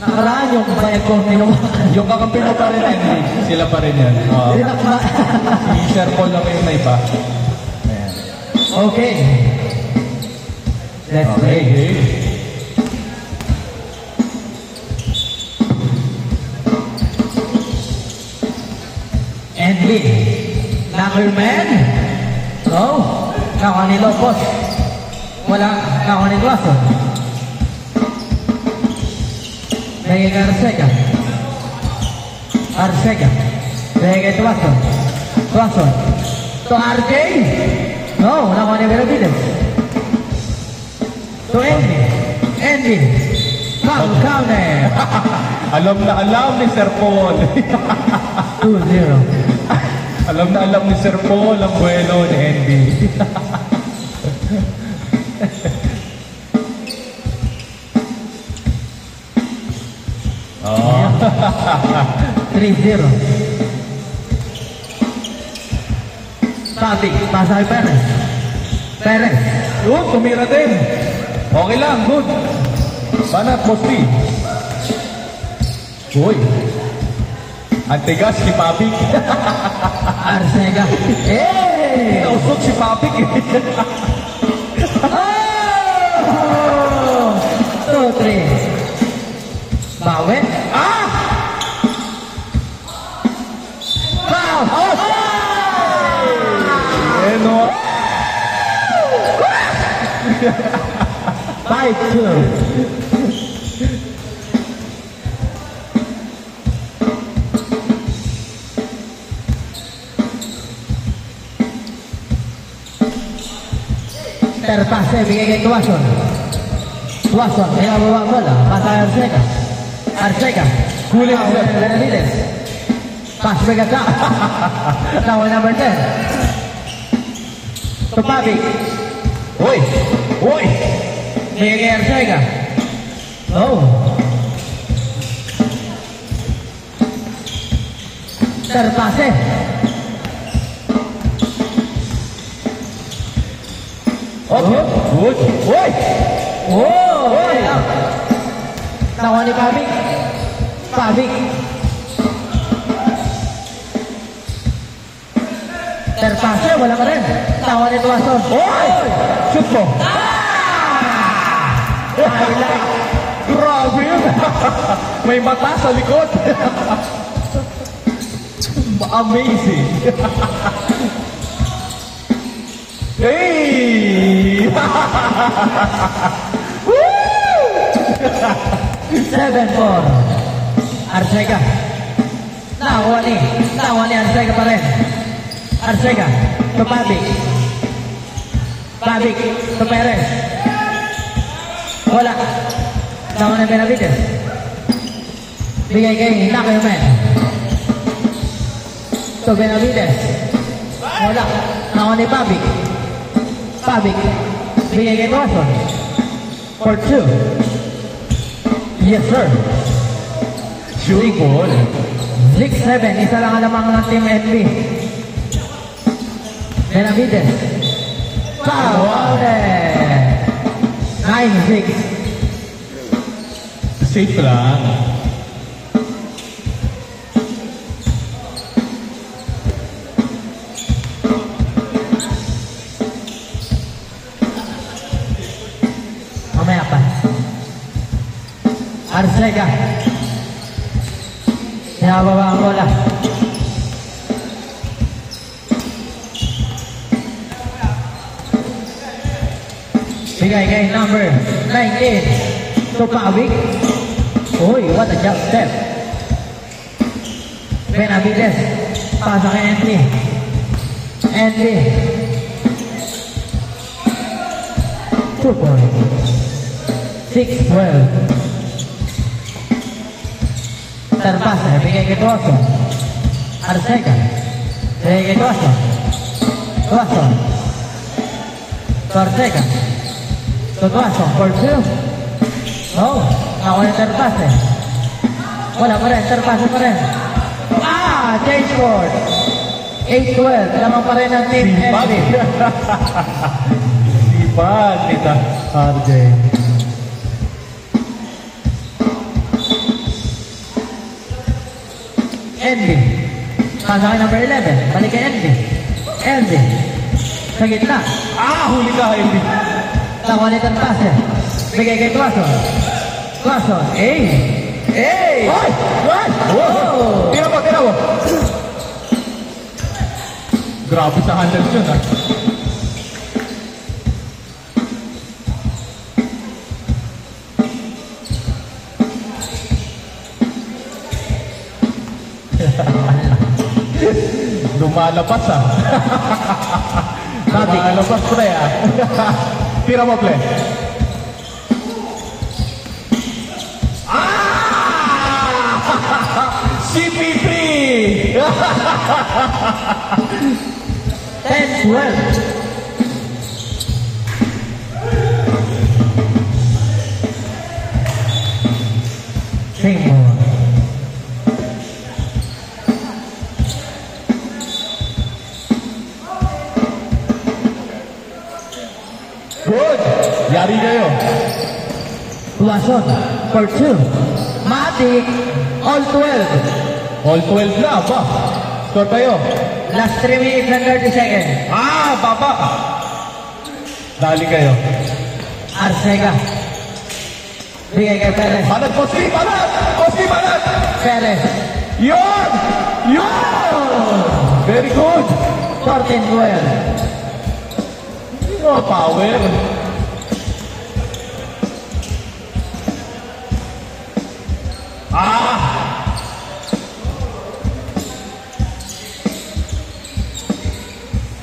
Nakaraan yung Baekong niluwakan. Yung kakampi mo pa rin, Henry. Sila pa rin yan. Si Sir Paul lang yung may iba. Ayan. Okay. Let's play. Okay. Envy. Knockerman. No. Kawan ni Lopos. Wala. Kawan ni Duason. Bigay ka Arcega. Arcega. Bigay Duason. Duason. To RJ. No. Wala kawan ni Benavides. To Envy. Envy. Counter. Alam na alam ni Sir Paul. 2-0. Alam na alam ni Sir Paul ang buwelo ni Envy. Oh. 3-0. Papi, pasa kay Perez. Perez. Yun, tumira din. Okay lang, good. Banat, Posti. Uy. Antigas si Papik. Arcega. Eh! Nausok si Papik. Oh! 2-3. Bawi. Ah! Foul! Oh! Ano? 5-2. Terpase, bigay kay Tuason. Tuason, kaya bawa bola. Pasa kay Arcega. Arcega. Kulit Tawa siya. ni Benavides. Pass bigay ka. Tawa number 10. To Pabi. Uy! Uy! Bigay kay Arcega. Oh. Terpase. Okay. Good. Uy! Oh! Tawa ni Pabi. Pabi. Terpase, wala ka rin. Tawa ni Tuason. Uy! Shoot mo! Highlight. Grabe yun! May mata sa likod! Amazing! Hey! 7-4. Arcega. Nakuha ni Arcega pa rin. Arcega. To Pabic. Pabic. To Perez. Wala. Nakuha ni Benavides. Bigay kay Knockerman. To Benavides. Wala. Nakuha ni Pabic. Pabic. Bigay kay Tuason. For 2. Yes, sir. Shoot ball. 6-7. Isa lang alamang ng Team NB. Benavides. Foul. 9-6. Safe lang. Mamaya pa. Arcega. Sinababa ang bola. Bigay kay number 19. To Pavic. Uy, what a jump step. Benavides. Pasa kay Andy. Andy. 2 points. 6-12. Terpase, bigay kay Tuason. Arcega. Bigay kay Tuason. Tuason. To Arcega. To Tuason for 2. No. Ako yung Terpase. Wala pa rin. Terpase pa rin. Change board. 8-12. Lamang pa rin ang team Sipag. Henry. Sipag kita. RJ. Envy. Pasa kay number 11. Balik kay Envy. Envy. Sa gitna. Huli ka, Envy. Nakalitan passer. Bigay kay Tuason. Tuason. Oy! What? Wow! Tira mo. Grabe sa handles yun, ha? Lumalabas, ha? Lumalabas, pre, ha? Tira mo, pre. CP3! 10-12. Same ball. Good! Yari kayo. Tuason for 2. Matic. All 12. All 12 na, ba? Score tayo. Last 3 minutes and 30 seconds. Baba! Dali kayo. Arcega. Bigay kay Perez. Banat, Koski, banat! Koski, banat! Perez. Yun! Very good! 14-12. Power.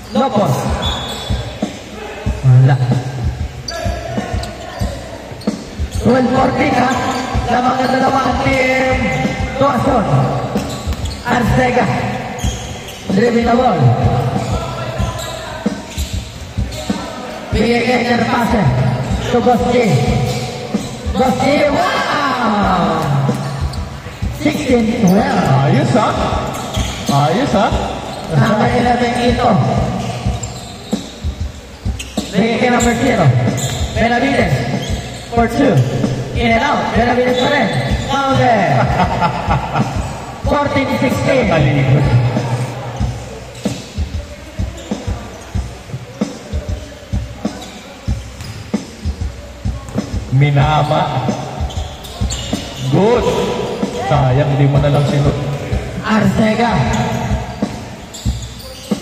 Lopos. Wala. 12-14 ha. Lamang na dalawang team. Tuason. Arcega. Dribbling the ball. Bigay kay Nerpase. To Goski. Goski. Wow! 16-12. Ayos, ha? Ayos, ha? Number 11 ito. Bigay kay number 0. Benavides. For 2. In and out. Benavides pa rin. Counter. 14-16. Talikod. Minama. Good. Sayang, di mo na lang sinut. Arcega.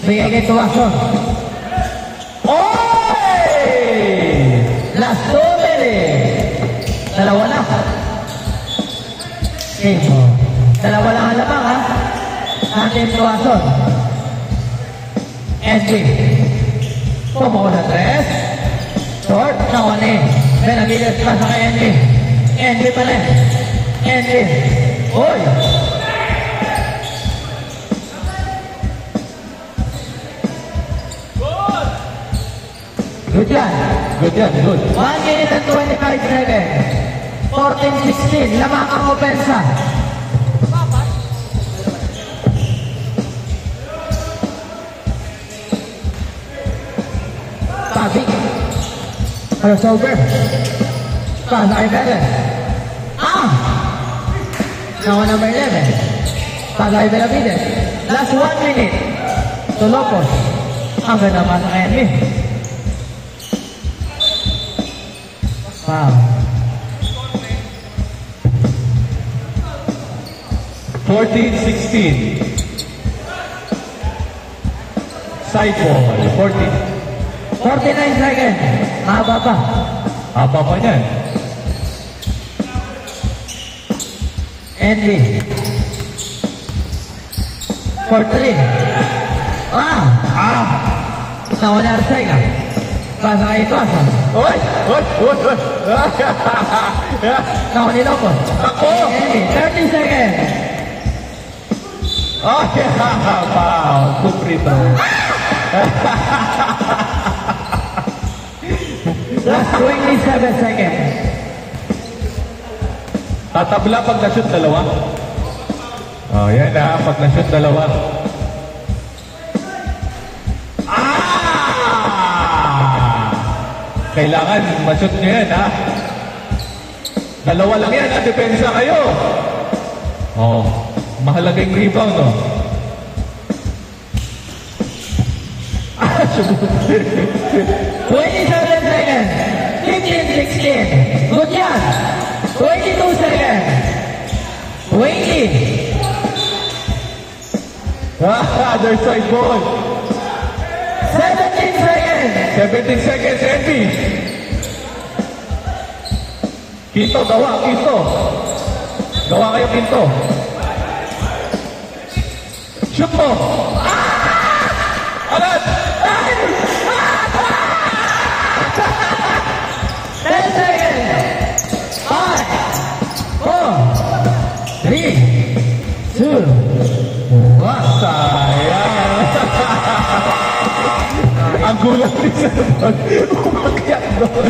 Bigay kay Tuason. Oy! Last 2 minutes. Dalawa na. Game. Dalawa lang ang labang ha. Ating Tuason. Envy. Pumaw na 3. Short na 1. Benavides pa sa kay Envy. Envy pa rin. Envy. Oy! Good yan. Good yan, good. 1 minute and 25 seconds. 14-16. Lamang ang opensa. Pabi. Crossover. Pasa kay Perez. Now number 11. Pasa kay Benavides. Last 1 minute. To Lopos. Ang ganda pasa kay Envy. Wow. 14-16. Side ball. 49 seconds. Mahaba pa. Haba pa yan. Envy. For 3. Nawa na Arcega. Pasa kay Tuason. Oy! Nawa ni Lopos. Envy. 30 seconds. Wow! Kuprito. Last 27 seconds. Tatabla pag na-shoot dalawa. Yan na. Pag na-shoot dalawa. Kailangan ma-shoot nyo yan, ha? Dalawa lang yan, ha? Depensa kayo. Mahalaga yung rebound, no? 27 seconds. 15, 16. Good job. 22 seconds. 20. Other side ball. 17 seconds. 17 seconds, Andy. Quinto, gawa, quinto. Gawa kayo, quinto. Shoot mo. Agad! 10 seconds. 5, 4, 3, 2, 1. Sayang. Ang gulat ni Sir Paul. Umakyat doon.